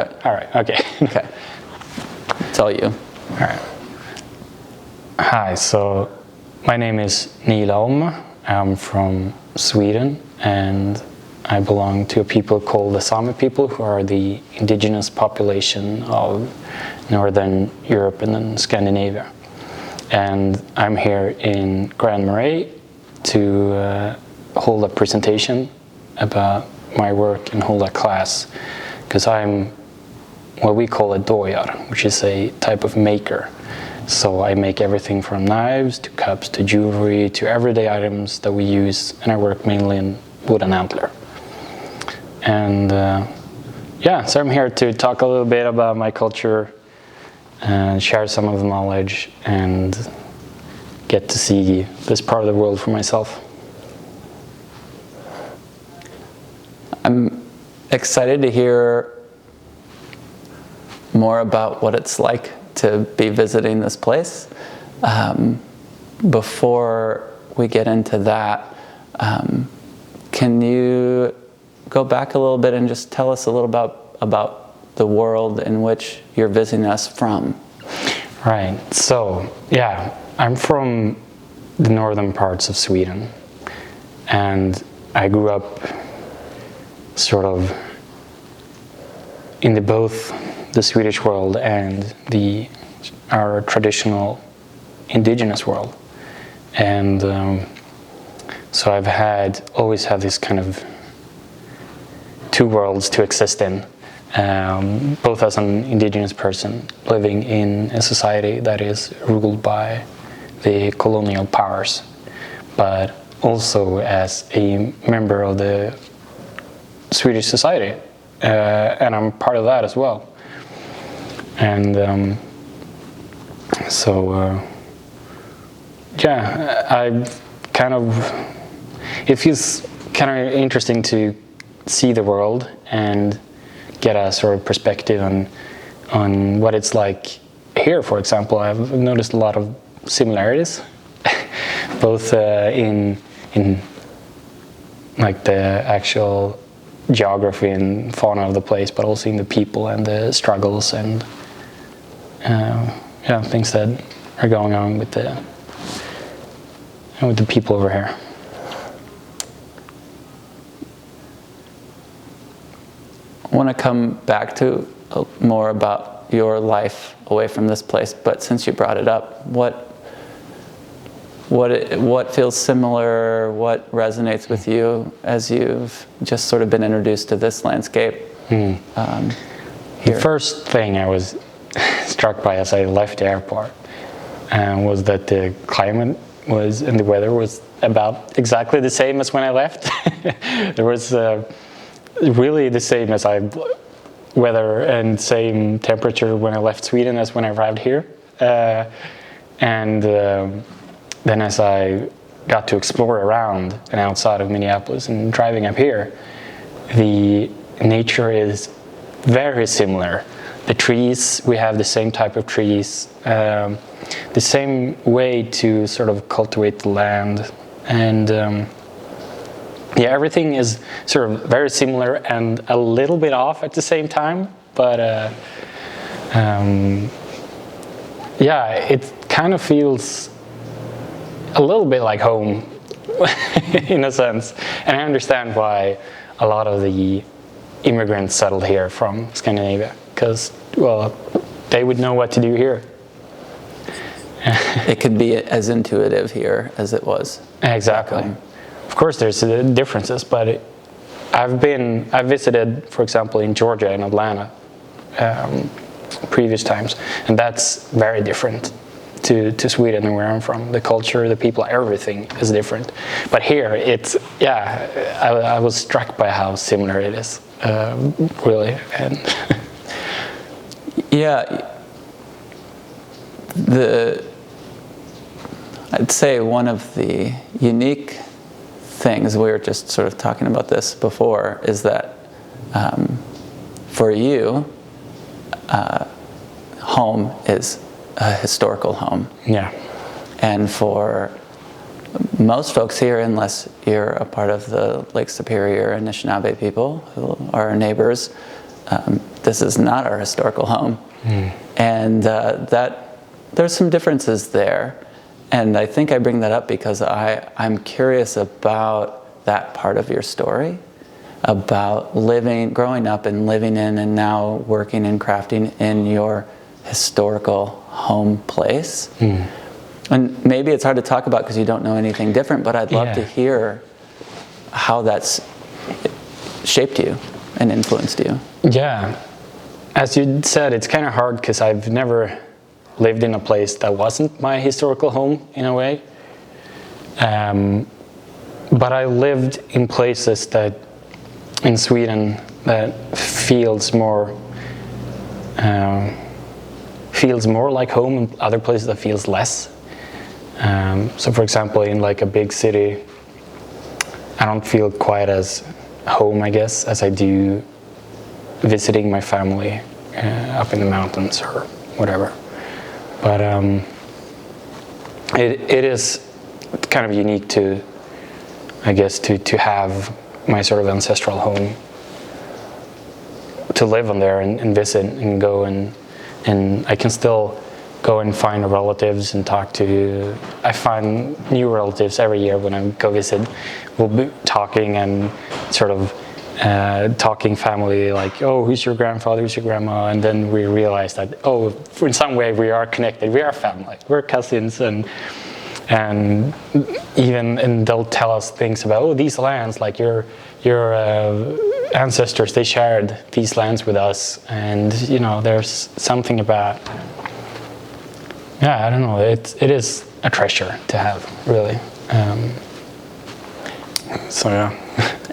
All right, okay. Okay. It's all you. All right. Hi, so my name is Niilá Omma. I'm from Sweden, and I belong to a people called the Sámi people, who are the indigenous population of Northern Europe and then Scandinavia. And I'm here in Grand Marais to hold a presentation about my work and hold a class, because I'm what we call a duodji, which is a type of maker. So I make everything from knives to cups to jewelry to everyday items that we use, and I work mainly in wood and antler. And yeah, so I'm here to talk a little bit about my culture and share some of the knowledge and get to see this part of the world for myself. I'm excited to hear more about what it's like to be visiting this place. Before we get into that, can you go back a little bit and just tell us a little about the world in which you're visiting us from? Right, so yeah, I'm from the northern parts of Sweden, and I grew up sort of in both the Swedish world and our traditional indigenous world. And so I've always had this kind of two worlds to exist in, both as an indigenous person living in a society that is ruled by the colonial powers, but also as a member of the Swedish society, and I'm part of that as well. And yeah, it feels kind of interesting to see the world and get a sort of perspective on what it's like here. For example, I've noticed a lot of similarities, both in like the actual geography and fauna of the place, but also in the people and the struggles and yeah, things that are going on with the people over here. I want to come back to more about your life away from this place, but since you brought it up, what feels similar, what resonates with you as you've just sort of been introduced to this landscape? Here. The first thing I was struck by as I left the airport was that the climate and the weather was about exactly the same as when I left. There was really the same weather and same temperature when I left Sweden as when I arrived here. And then as I got to explore around and outside of Minneapolis and driving up here, the nature is very similar. The trees, we have the same type of trees, the same way to sort of cultivate the land, and yeah, everything is sort of very similar and a little bit off at the same time, but yeah, it kind of feels a little bit like home in a sense. And I understand why a lot of the immigrants settled here from Scandinavia, because, well, they would know what to do here. It could be as intuitive here as it was. Exactly. Of course there's differences, but I've visited, for example, in Georgia and Atlanta previous times, and that's very different to Sweden and where I'm from. The culture, the people, everything is different. But here, I was struck by how similar it is, really. And yeah, I'd say one of the unique things, we were just sort of talking about this before, is that for you, home is a historical home. Yeah. And for most folks here, unless you're a part of the Lake Superior Anishinaabe people, who are our neighbors, this is not our historical home. And that there's some differences there. And I think I bring that up because I'm curious about that part of your story, about growing up and living in and now working and crafting in your historical home place. And maybe it's hard to talk about because you don't know anything different, but I'd love to hear how that's shaped you and influenced you. Yeah, as you said, it's kind of hard because I've never lived in a place that wasn't my historical home in a way. But I lived in places that in Sweden that feels more like home, and other places that feels less. So for example, in like a big city, I don't feel quite as home, I guess, as I do visiting my family up in the mountains or whatever. But it is kind of unique to, I guess, to have my sort of ancestral home, to live on there and visit and go, and I can still go and find relatives and talk to. I find new relatives every year when I go visit. We'll be talking and sort of talking family, like, oh, who's your grandfather, who's your grandma, and then we realize that, oh, in some way we are connected, we are family, we're cousins, and they'll tell us things about, oh, these lands, like your ancestors, they shared these lands with us, and you know, there's something about, I don't know, it is a treasure to have, really. So yeah.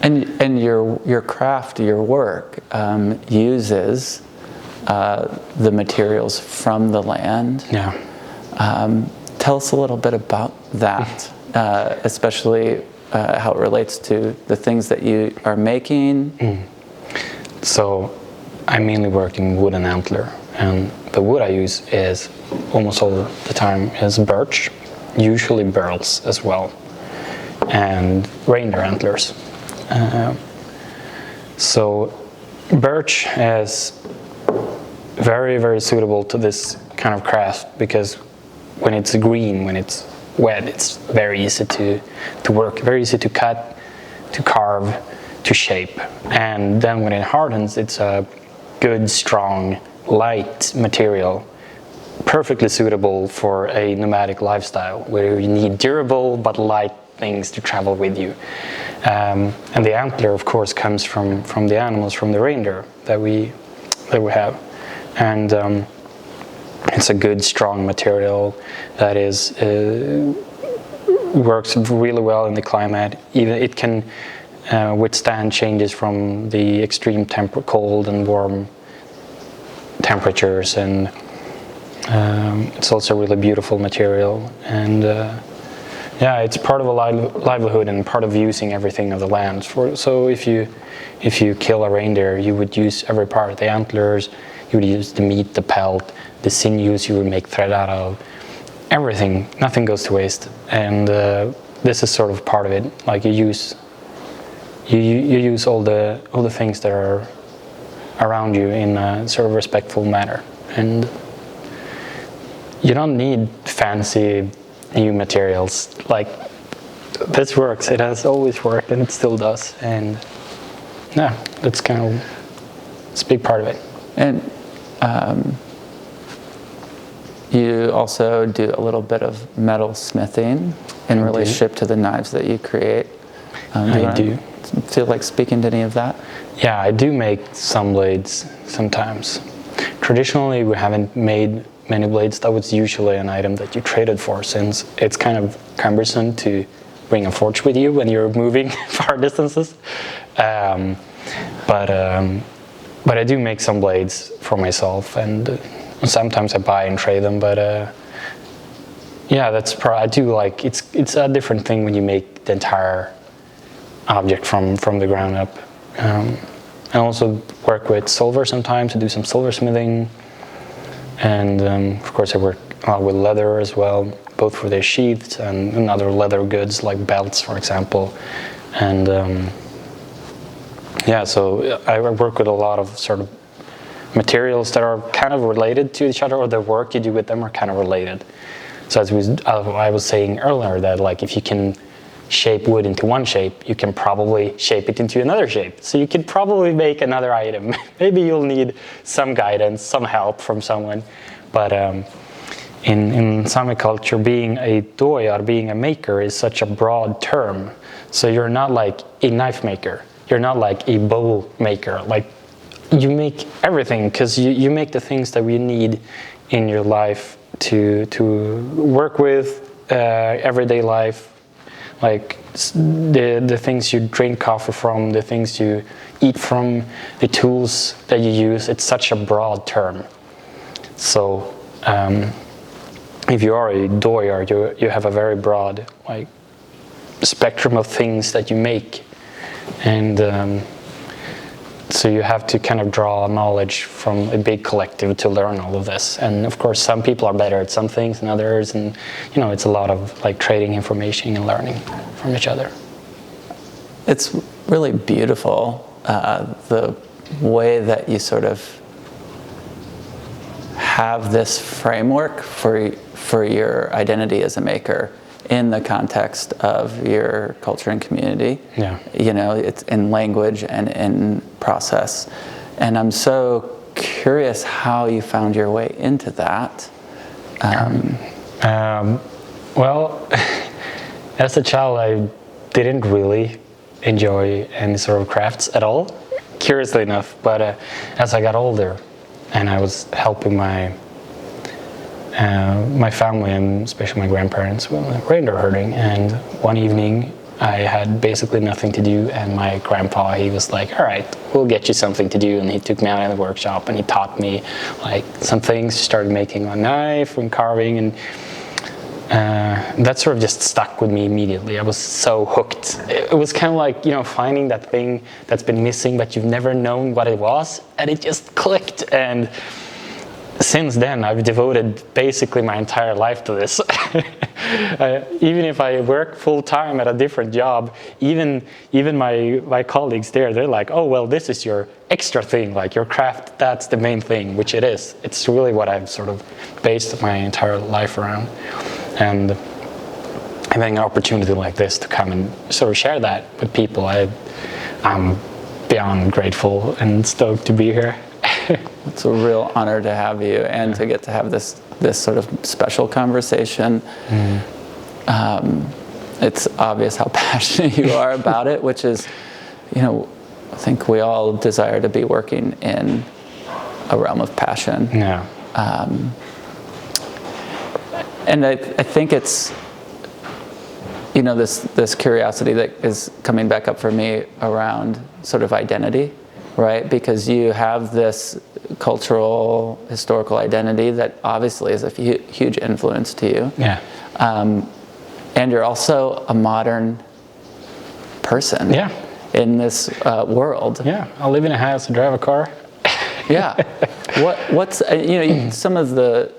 And your craft, your work uses the materials from the land. Yeah. Tell us a little bit about that, especially how it relates to the things that you are making. So I mainly work in wood and antler, and the wood I use is almost all the time is birch, usually burls as well, and reindeer antlers. So birch is very, very suitable to this kind of craft because when it's green, when it's wet, it's very easy to work, very easy to cut, to carve, to shape. And then when it hardens, it's a good, strong, light material, perfectly suitable for a nomadic lifestyle where you need durable but light things to travel with you. And the antler, of course, comes from the animals, from the reindeer that we have. And it's a good, strong material that works really well in the climate. Even it can withstand changes from the extreme cold and warm temperatures, and it's also a really beautiful material. And it's part of a livelihood and part of using everything of the land. So if you kill a reindeer, you would use every part, the antlers, you would use the meat, the pelt, the sinews you would make thread out of, everything, nothing goes to waste. And this is sort of part of it. Like you use all the things that are around you in a sort of respectful manner. And you don't need fancy new materials. Like, this works, it has always worked, and it still does. And that's kind of, it's a big part of it. And you also do a little bit of metal smithing in relationship to the knives that you create. I do. Feel like speaking to any of that? Yeah, I do make some blades sometimes. Traditionally, we haven't made many blades. That was usually an item that you traded for, since it's kind of cumbersome to bring a forge with you when you're moving far distances. But I do make some blades for myself, and sometimes I buy and trade them. But I do like, it's a different thing when you make the entire object from the ground up. I also work with silver sometimes to do some silversmithing, and of course I work a lot with leather as well, both for their sheaths and other leather goods like belts, for example. And so I work with a lot of sort of materials that are kind of related to each other, or the work you do with them are kind of related. So as I was saying earlier, that like if you can shape wood into one shape, you can probably shape it into another shape. So you could probably make another item. Maybe you'll need some guidance, some help from someone. But in Sámi culture, being a duodji, being a maker, is such a broad term. So you're not like a knife maker. You're not like a bowl maker. Like, you make everything, because you make the things that we need in your life to work with, everyday life, like the things you drink coffee from, the things you eat from, the tools that you use. It's such a broad term. So if you are a duodji, you have a very broad like spectrum of things that you make, and so you have to kind of draw knowledge from a big collective to learn all of this. And of course, some people are better at some things than others, and you know, it's a lot of like trading information and learning from each other. It's really beautiful, the way that you sort of have this framework for your identity as a maker in the context of your culture and community. Yeah. You know, it's in language and in process. And I'm so curious how you found your way into that. Well, as a child, I didn't really enjoy any sort of crafts at all, curiously enough. But as I got older and I was helping my family, and especially my grandparents, with reindeer herding, and one evening I had basically nothing to do, and my grandpa, he was like, all right, we'll get you something to do, and he took me out in the workshop and he taught me like some things, started making a knife and carving, and that sort of just stuck with me immediately. I was so hooked. It was kind of like, you know, finding that thing that's been missing but you've never known what it was, and it just clicked. And since then, I've devoted basically my entire life to this. Even if I work full-time at a different job, even my colleagues there, they're like, oh, well, this is your extra thing, like your craft, that's the main thing, which it is. It's really what I've sort of based my entire life around. And having an opportunity like this to come and sort of share that with people, I'm beyond grateful and stoked to be here. It's a real honor to have you, and to get to have this sort of special conversation. It's obvious how passionate you are about it, which is, you know, I think we all desire to be working in a realm of passion. Yeah. And I think it's, you know, this curiosity that is coming back up for me around sort of identity, right? Because you have this cultural, historical identity that obviously is a huge influence to you. Yeah. And you're also a modern person. Yeah. In this world. Yeah. I live in a house, I drive a car. Yeah. What's you know, some of the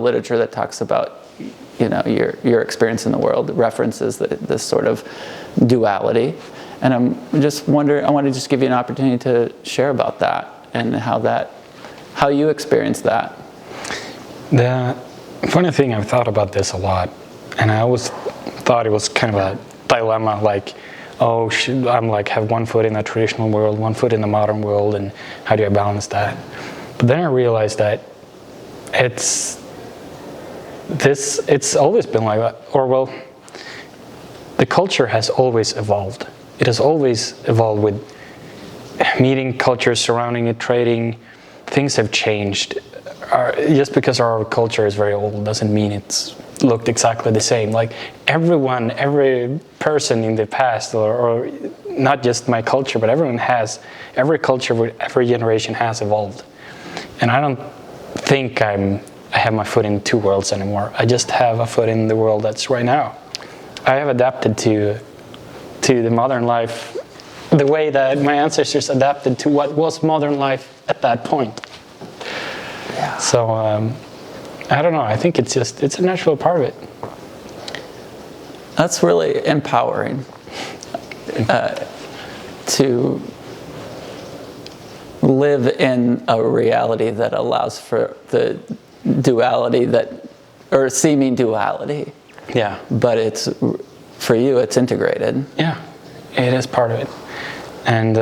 literature that talks about, you know, your experience in the world references this sort of duality, and I'm just wondering, I want to just give you an opportunity to share about that and how you experience that. The funny thing, I've thought about this a lot, and I always thought it was kind of a dilemma, like, oh, I'm like have one foot in the traditional world, one foot in the modern world, and how do I balance that? But then I realized that it's always been like that, or well, the culture has always evolved. It has always evolved with meeting cultures surrounding it, trading. Things have changed. Just because our culture is very old doesn't mean it's looked exactly the same. Like every person in the past, or not just my culture, but every culture with every generation has evolved. And I don't think I have my foot in two worlds anymore. I just have a foot in the world that's right now. I have adapted to the modern life the way that my ancestors adapted to what was modern life at that point. Yeah. So I don't know, I think it's a natural part of it. That's really empowering to live in a reality that allows for the duality or seeming duality. Yeah. But for you, it's integrated. Yeah, it is part of it. And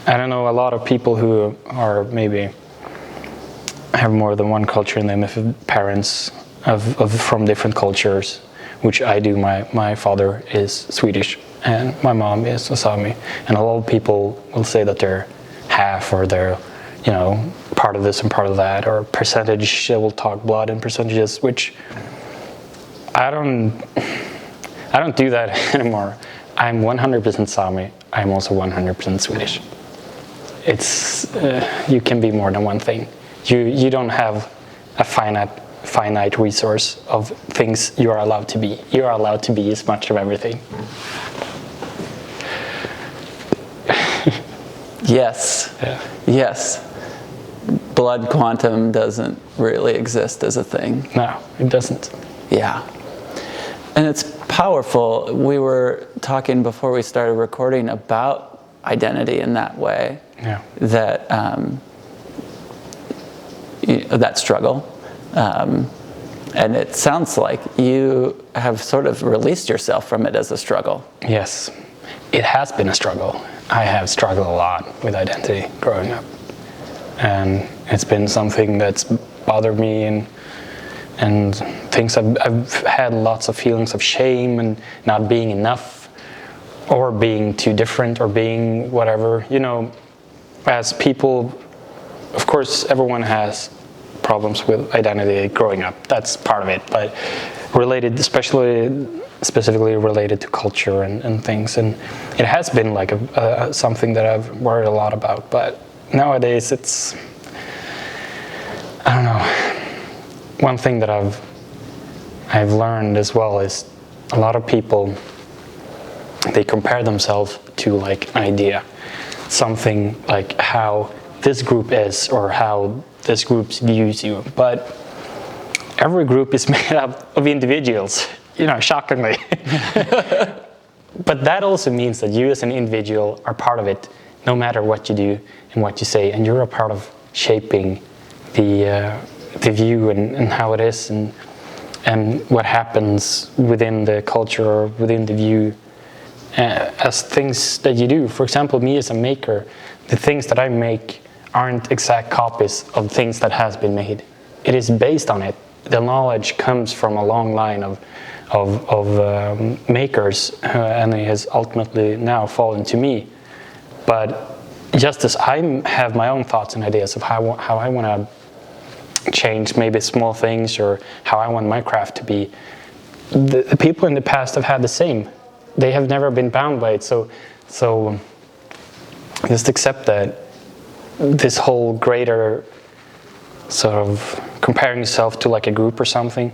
I don't know, a lot of people who are maybe have more than one culture in them, if parents from different cultures, which I do. My father is Swedish and my mom is a Sámi, and a lot of people will say that they're half, or they're, you know, part of this and part of that, or percentage. They will talk blood and percentages, which I don't do that anymore. I'm 100% Sámi. I'm also 100% Swedish. It's you can be more than one thing. You don't have a finite resource of things you are allowed to be. You are allowed to be as much of everything. Yes. Yeah. Yes. Blood quantum doesn't really exist as a thing. No, it doesn't. Yeah. And it's powerful. We were talking before we started recording about identity in that way. Yeah. That that struggle. And it sounds like you have sort of released yourself from it as a struggle. Yes, it has been a struggle. I have struggled a lot with identity growing up. And it's been something that's bothered me, and things I've had lots of feelings of shame and not being enough, or being too different, or being whatever. You know, as people, of course, everyone has problems with identity growing up. That's part of it, but related, specifically related to culture and things. And it has been like something that I've worried a lot about, but nowadays it's, I don't know. One thing that I've learned as well is a lot of people, they compare themselves to like an idea, something like how this group is, or how this group views you. But every group is made up of individuals, you know, shockingly. But that also means that you as an individual are part of it, no matter what you do and what you say, and you're a part of shaping the view and how it is, and what happens within the culture or within the view as things that you do. For example, me as a maker, the things that I make aren't exact copies of things that has been made. It is based on it. The knowledge comes from a long line of makers, and it has ultimately now fallen to me. But just as I have my own thoughts and ideas of how I want to change maybe small things, or how I want my craft to be, the people in the past have had the same. They have never been bound by it. So just accept that this whole greater sort of comparing yourself to like a group or something,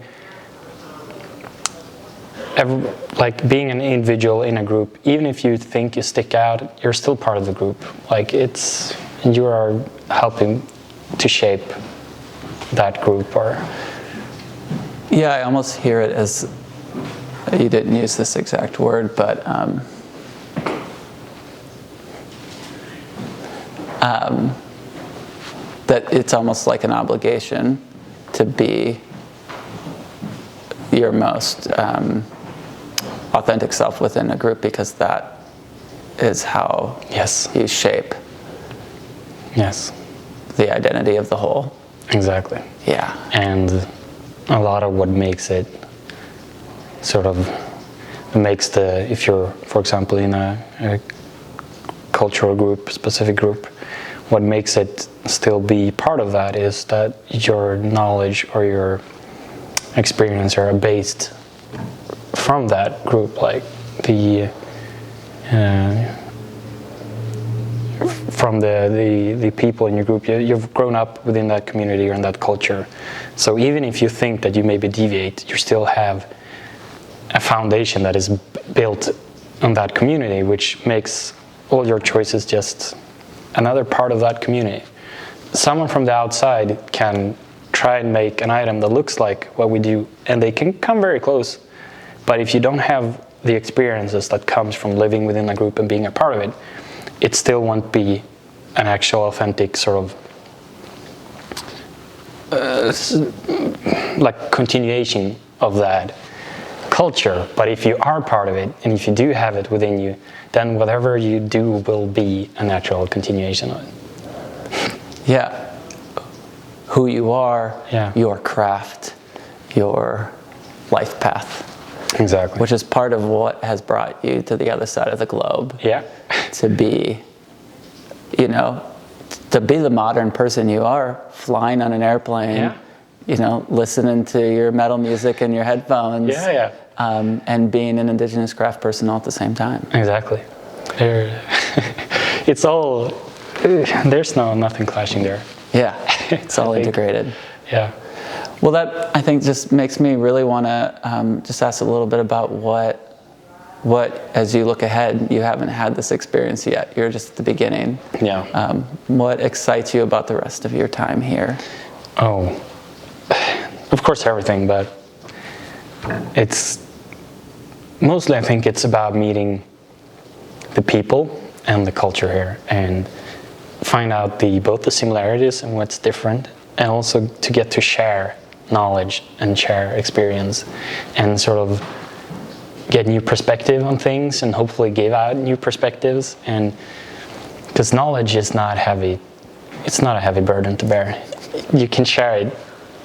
like being an individual in a group, even if you think you stick out, you're still part of the group. Like you are helping to shape that group. Or yeah, I almost hear it as, you didn't use this exact word, but that it's almost like an obligation to be your most authentic self within a group, because that is how you shape the identity of the whole. Exactly. Yeah. And a lot of what makes it if you're, for example, in a cultural group, specific group, what makes it still be part of that is that your knowledge or your experience are based from that group, like from the people in your group. You've grown up within that community or in that culture. So even if you think that you maybe deviate, you still have a foundation that is built on that community, which makes all your choices just another part of that community. Someone from the outside can try and make an item that looks like what we do, and they can come very close. But if you don't have the experiences that comes from living within a group and being a part of it, it still won't be an actual authentic sort of like continuation of that culture. But if you are part of it, and if you do have it within you, then whatever you do will be a natural continuation of it. Yeah. Who you are, Yeah. your craft, your life path. Exactly. Which is part of what has brought you to the other side of the globe. Yeah. To be, you know, to be the modern person you are, flying on an airplane, Yeah. you know, listening to your metal music in your headphones, Yeah, yeah. And being an indigenous craft person all at the same time. Exactly. It's all, there's nothing clashing there. Yeah, it's all integrated. Yeah. Well, that I think just makes me really want to just ask a little bit about what, as you look ahead, you haven't had this experience yet. You're just at the beginning. Yeah. What excites you about the rest of your time here? Oh, of course everything, but it's mostly, I think it's about meeting the people and the culture here and find out both the similarities and what's different, and also to get to share knowledge and share experience and sort of get new perspective on things and hopefully give out new perspectives. And because knowledge is not heavy, it's not a heavy burden to bear. You can share it.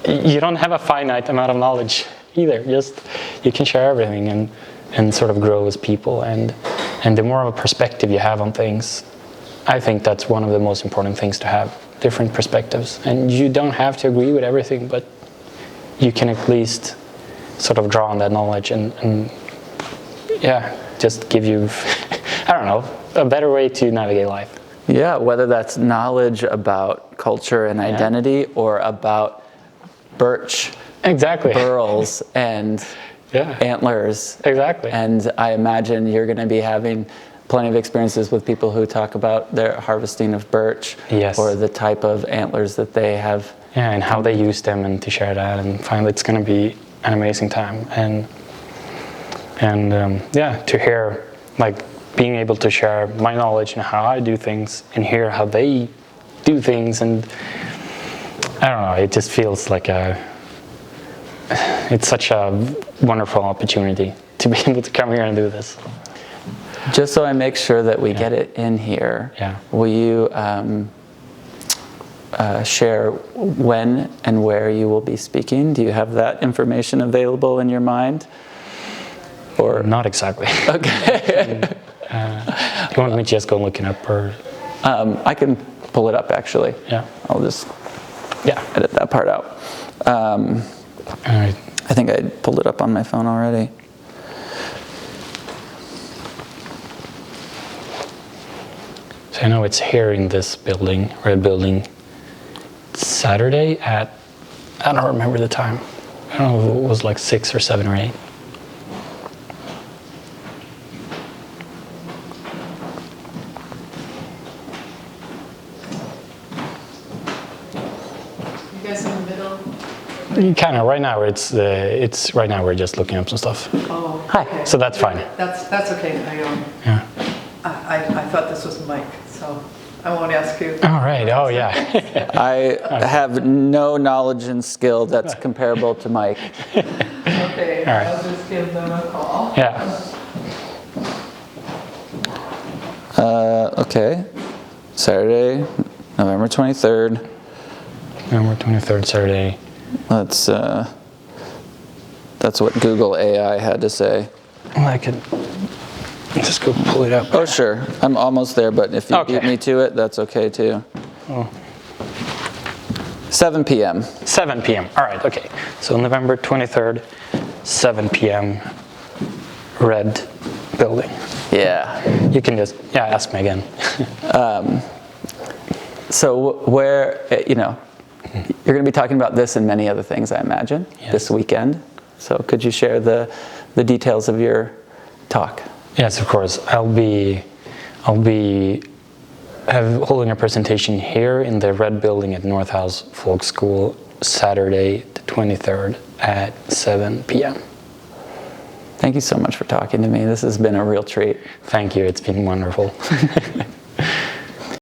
You don't have a finite amount of knowledge either. Just you can share everything and sort of grow as people. And the more of a perspective you have on things, I think that's one of the most important things to have, different perspectives. And you don't have to agree with everything, but you can at least sort of draw on that knowledge and yeah, just give you, I don't know, a better way to navigate life. Yeah, whether that's knowledge about culture and identity or about birch, exactly, burls and antlers. Exactly. And I imagine you're going to be having plenty of experiences with people who talk about their harvesting of birch, yes, or the type of antlers that they have. Yeah, and how they use them, and to share that, and finally it's going to be an amazing time. And yeah, to hear, like, being able to share my knowledge and how I do things and hear how they do things, and I don't know, it just feels like it's such a wonderful opportunity to be able to come here and do this. Just so I make sure that we get it in here, will you share when and where you will be speaking? Do you have that information available in your mind? Or not exactly. Okay. Do you want me to just go looking up, or? I can pull it up actually. Yeah. I'll just edit that part out. All right. I think I pulled it up on my phone already. So I know it's here in this building, red building, Saturday at, I don't remember the time. I don't know if it was like 6 or 7 or 8. You guys in the middle? Kind of. Right now, right now we're just looking up some stuff. Oh, Hi. okay. So that's fine. That's okay. Yeah. I thought this was Mike, so I won't ask you. All right. Oh yeah. I have no knowledge and skill that's comparable to Mike. Okay, All right. I'll just give them a call. Yeah. Okay. Saturday, November 23rd. November 23rd, Saturday. That's what Google AI had to say. Well, I could just go pull it up. Oh, sure. I'm almost there, but if you beat me to it, that's okay too. Oh. 7 p.m. 7 p.m. All right. Okay. So November 23rd, 7 p.m. Red building. Yeah. You can just ask me again. So where, you're going to be talking about this and many other things, I imagine, this weekend. So could you share the details of your talk? Yes, of course. I'll be holding a presentation here in the Red Building at North House Folk School, Saturday the 23rd at 7 p.m. Thank you so much for talking to me. This has been a real treat. Thank you. It's been wonderful.